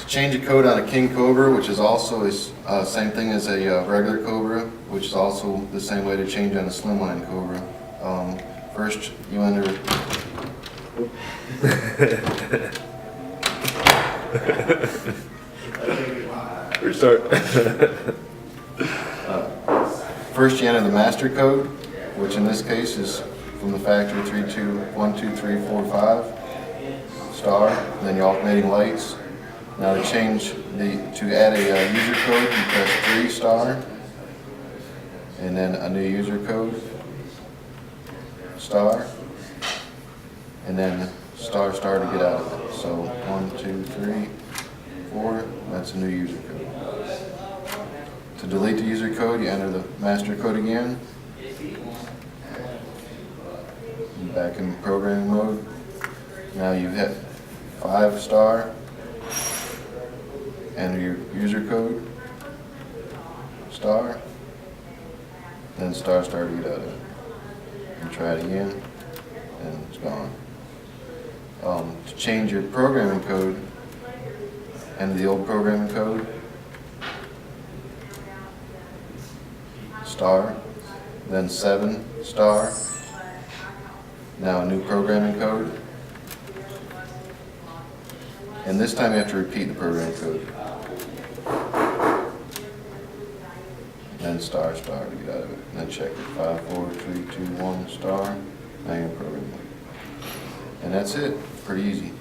change a code on a King Cobra, which is also same thing as a regular Cobra, which is also the same way to change on a Slimline Cobra. First, you enter. Restart. First, you enter the master code, which in this case is from the factory 32123455 star. Then your alternating lights. Now to change to add a user code, you press 3 star, and then a new user code star, and then star to get out of it. So 1, 2, 3, 4. That's a new user code. To delete the user code, you enter the master code again. Back in programming mode. Now you hit 5 star. Enter your user code, star, then star to get out of it. And try it again, and it's gone. To change your programming code, enter the old programming code, star, then 7 star. Now a new programming code. And this time you have to repeat the programming code. Then star to get out of it. And then check it. 5, 4, 3, 2, 1 star. Now you're in programming. And that's it. Pretty easy.